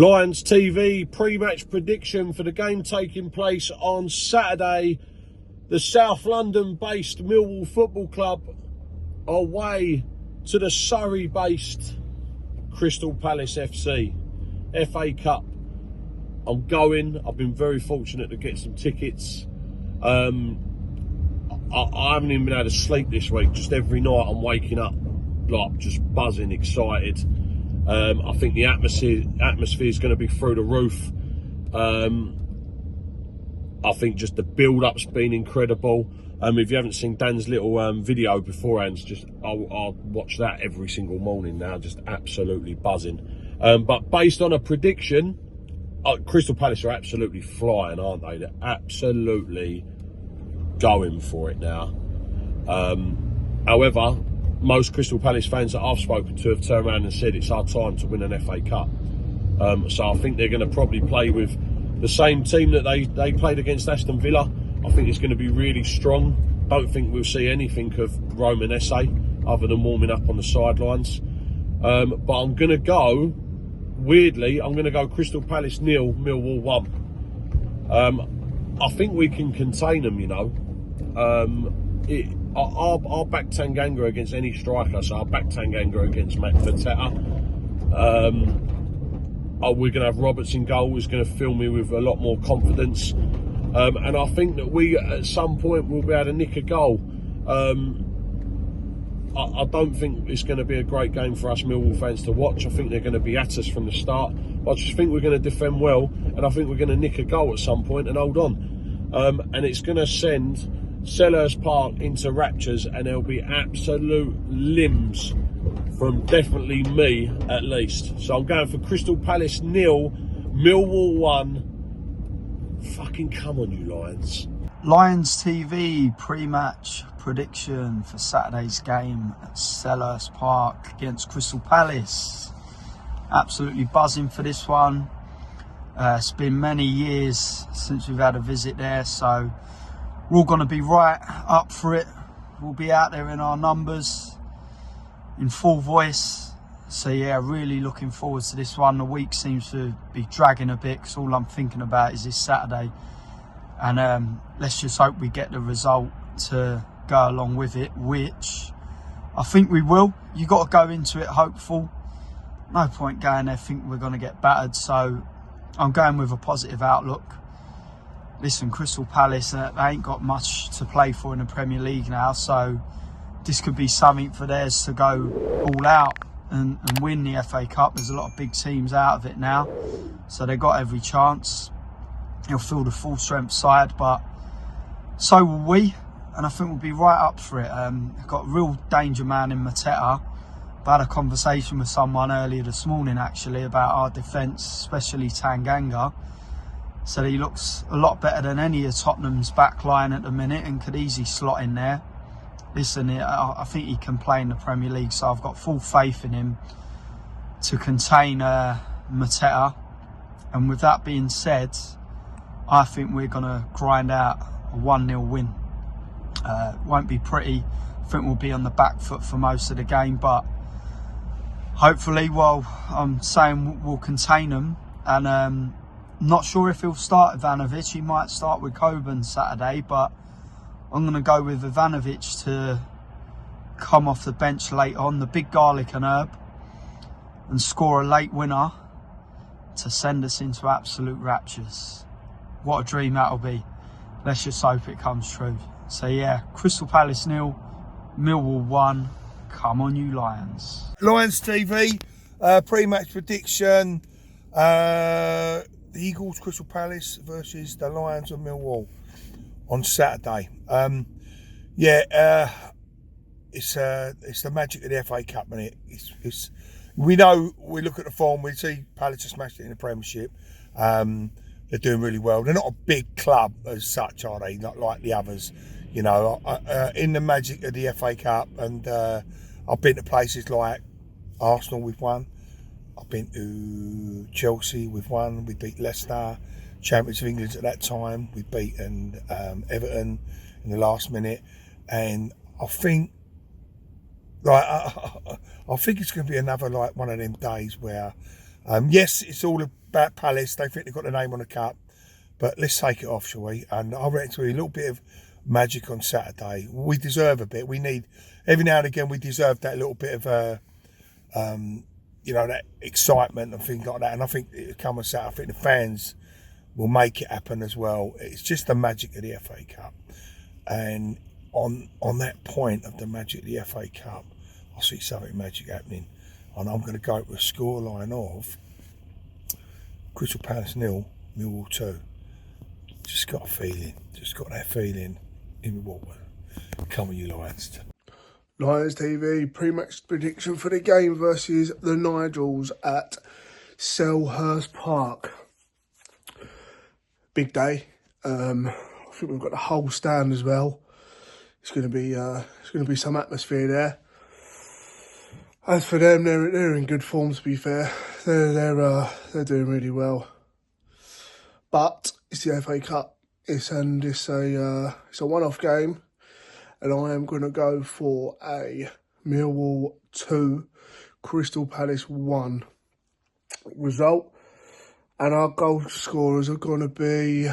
Lions TV pre-match prediction for the game taking place on Saturday. The South London-based Millwall Football Club away to the Surrey-based Crystal Palace FC. FA Cup. I'm going. I've been very fortunate to get some tickets. I haven't even been able to sleep this week. Just every night I'm waking up like just buzzing, excited. I think the atmosphere is going to be through the roof. I think just the build-up's been incredible. If you haven't seen Dan's little video beforehand, I'll watch that every single morning now, just absolutely buzzing. But based on a prediction, Crystal Palace are absolutely flying, aren't they? They're absolutely going for it now. However, most Crystal Palace fans that I've spoken to have turned around and said it's our time to win an FA Cup. So I think they're going to probably play with the same team that they played against Aston Villa. I think it's going to be really strong. Don't think we'll see anything of Roman Esse other than warming up on the sidelines. But I'm going to go, weirdly, I'm going to go Crystal Palace 0, Millwall 1. I think we can contain them, you know. I'll back Tanganga against any striker, so I'll back Tanganga against Mateta. We're going to have Roberts in goal, who's going to fill me with a lot more confidence. And I think that we, at some point, will be able to nick a goal. I don't think it's going to be a great game for us Millwall fans to watch. I think they're going to be at us from the start. I just think we're going to defend well, and I think we're going to nick a goal at some point and hold on. And it's going to send Selhurst Park into raptures, and there'll be absolute limbs from definitely me at least. So I'm going for Crystal Palace 0, Millwall 1. Fucking come on, you Lions. Lions TV pre-match prediction for Saturday's game at Selhurst Park against Crystal Palace. Absolutely buzzing for this one. It's been many years since we've had a visit there, so we're all going to be right up for it. We'll be out there in our numbers, in full voice. So yeah, really looking forward to this one. The week seems to be dragging a bit because all I'm thinking about is this Saturday. And let's just hope we get the result to go along with it, which I think we will. You got to go into it hopeful. No point going there thinking we're going to get battered. So I'm going with a positive outlook. Listen, Crystal Palace, they ain't got much to play for in the Premier League now, so this could be something for theirs to go all out and win the FA Cup. There's a lot of big teams out of it now, so they've got every chance. He'll field a full-strength side, but so will we, and I think we'll be right up for it. Got a real danger man in Mateta. I had a conversation with someone earlier this morning, actually, about our defence, especially Tanganga. So he looks a lot better than any of Tottenham's back line at the minute and could easily slot in there. Listen, I think he can play in the Premier League, so I've got full faith in him to contain Mateta. And with that being said, I think we're going to grind out a 1-0 win. Won't be pretty. I think we'll be on the back foot for most of the game, but hopefully, well, I'm saying we'll contain them. And not sure if he'll start Ivanovic. He might start with Coburn Saturday, but I'm going to go with Ivanovic to come off the bench late on, the big garlic and herb, and score a late winner to send us into absolute raptures. What a dream that'll be. Let's just hope it comes true. So yeah, Crystal Palace 0, Millwall 1. Come on, you Lions. Lions TV pre-match prediction. The Eagles, Crystal Palace versus the Lions of Millwall on Saturday. It's the magic of the FA Cup, isn't it? We know, we look at the form, we see Palace have smashed it in the Premiership. They're doing really well. They're not a big club as such, are they? Not like the others. You know, in the magic of the FA Cup, and I've been to places like Arsenal, we've won. I've been to Chelsea, we've won. We beat Leicester, champions of England at that time. We've beaten Everton in the last minute, and I think, like, I think it's going to be another like one of them days where Yes, it's all about Palace. They think they've got the name on the cup. But let's take it off, shall we? And I reckon to be a little bit of magic on Saturday. We deserve a bit. We need, every now and again, we deserve that little bit of, you know, that excitement and things like that. And I think it'll come on Saturday. I think the fans will make it happen as well. It's just the magic of the FA Cup. And on that point of the magic of the FA Cup, I see something magic happening. And I'm going to go with a scoreline of Crystal Palace 0, Millwall 2. Just got a feeling. Just got that feeling in Millwall. Come on, you Lions. Lions TV pre-match prediction for the game versus the Nigels at Selhurst Park. Big day. I think we've got the whole stand as well. It's going to be some atmosphere there. As for them, they're in good form. To be fair, they're doing really well. But it's the FA Cup. It's a one-off game. And I am going to go for a Millwall 2, Crystal Palace 1 result. And our goal scorers are going to be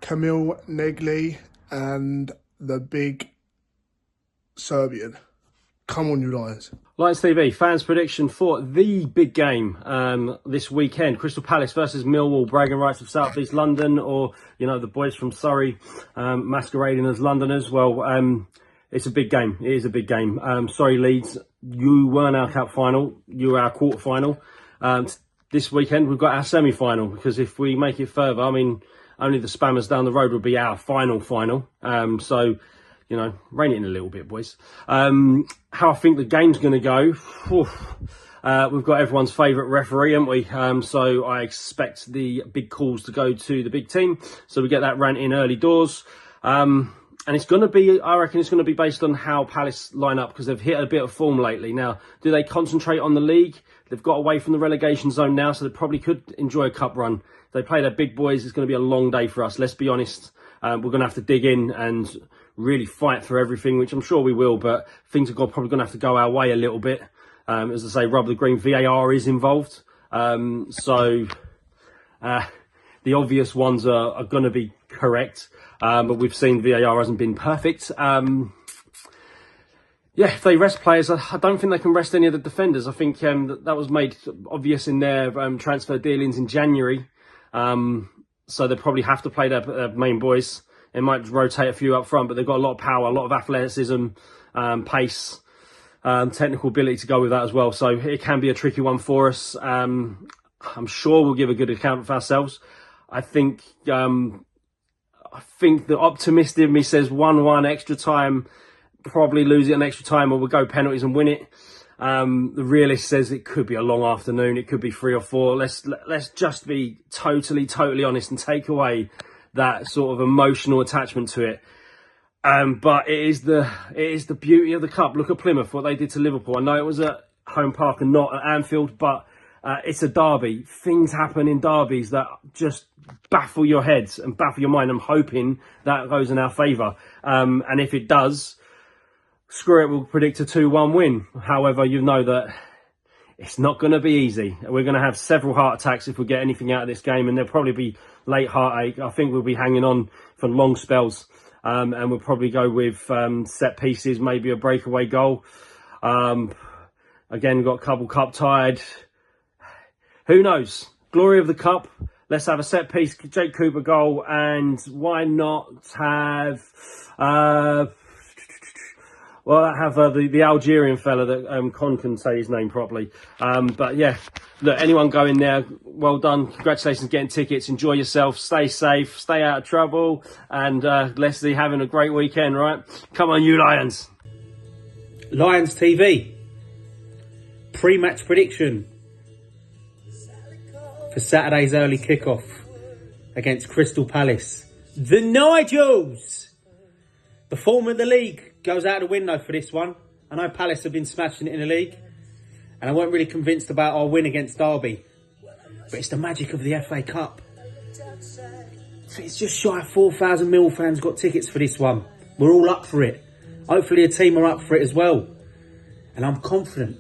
Kamil Negli and the big Serbian. Come on, you Lions. Lions TV, fans' prediction for the big game this weekend. Crystal Palace versus Millwall, bragging rights of South East London, or, you know, the boys from Surrey masquerading as Londoners. Well, it's a big game. It is a big game. Sorry, Leeds, you weren't our cup final. You were our quarter final. This weekend, we've got our semi-final, because if we make it further, I mean, only the spammers down the road will be our final. So, you know, rein it in a little bit, boys. How I think the game's going to go. We've got everyone's favourite referee, haven't we? So I expect the big calls to go to the big team. So we get that rant in early doors. And it's going to be, I reckon it's going to be based on how Palace line up, because they've hit a bit of form lately. Now, do they concentrate on the league? They've got away from the relegation zone now, so they probably could enjoy a cup run. If they play their big boys, it's going to be a long day for us. Let's be honest. We're going to have to dig in and really fight for everything, which I'm sure we will, but things are probably going to have to go our way a little bit. As I say, rub the green, VAR is involved. So the obvious ones are going to be correct, but we've seen VAR hasn't been perfect. Yeah, if they rest players, I don't think they can rest any of the defenders. I think that was made obvious in their transfer dealings in January. So they probably have to play their main boys. It might rotate a few up front, but they've got a lot of power, a lot of athleticism, pace, technical ability to go with that as well. So it can be a tricky one for us. I'm sure we'll give a good account of ourselves. I think the optimist in me says 1-1 extra time, probably lose it in extra time, or we'll go penalties and win it. The realist says it could be a long afternoon. It could be 3 or 4. Let's just be totally honest and take away that sort of emotional attachment to it. But it is the beauty of the cup. Look at Plymouth, what they did to Liverpool. I know it was at home park and not at Anfield, but it's a derby. Things happen in derbies that just baffle your heads and baffle your mind. I'm hoping that goes in our favour. And if it does, screw it, we'll predict a 2-1 win. However, you know that it's not going to be easy. We're going to have several heart attacks if we get anything out of this game, and there'll probably be late heartache. I think we'll be hanging on for long spells, and we'll probably go with set pieces, maybe a breakaway goal. Again, we've got a couple cup tied. Who knows? Glory of the cup. Let's have a set piece, Jake Cooper goal, and why not have... Well, I have the Algerian fella that Con can say his name properly. But yeah, look, anyone going there, well done. Congratulations getting tickets. Enjoy yourself. Stay safe. Stay out of trouble. And Leslie having a great weekend, right? Come on, you Lions. Lions TV. Pre-match prediction for Saturday's early kickoff against Crystal Palace. The Nigels! The form of the league goes out the window for this one. I know Palace have been smashing it in the league, and I weren't really convinced about our win against Derby, but it's the magic of the FA Cup. So it's just shy of 4,000 Millwall fans got tickets for this one. We're all up for it. Hopefully a team are up for it as well, and I'm confident.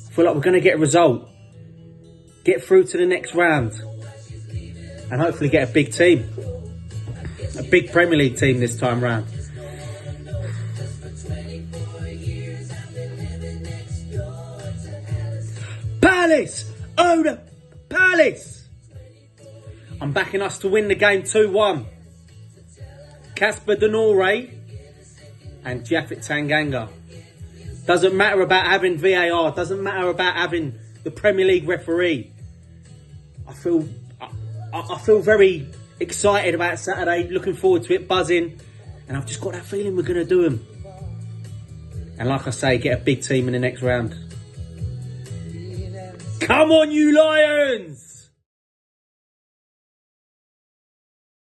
I feel like we're going to get a result. get through to the next round, and hopefully get a big team. A big Premier League team this time round. Palace! Oh, the Palace! I'm backing us to win the game 2-1. Casper Denore and Japhet Tanganga. Doesn't matter about having VAR. Doesn't matter about having the Premier League referee. I feel very excited about Saturday. Looking forward to it, buzzing. And I've just got that feeling we're going to do them. And like I say, get a big team in the next round. Come on, you Lions!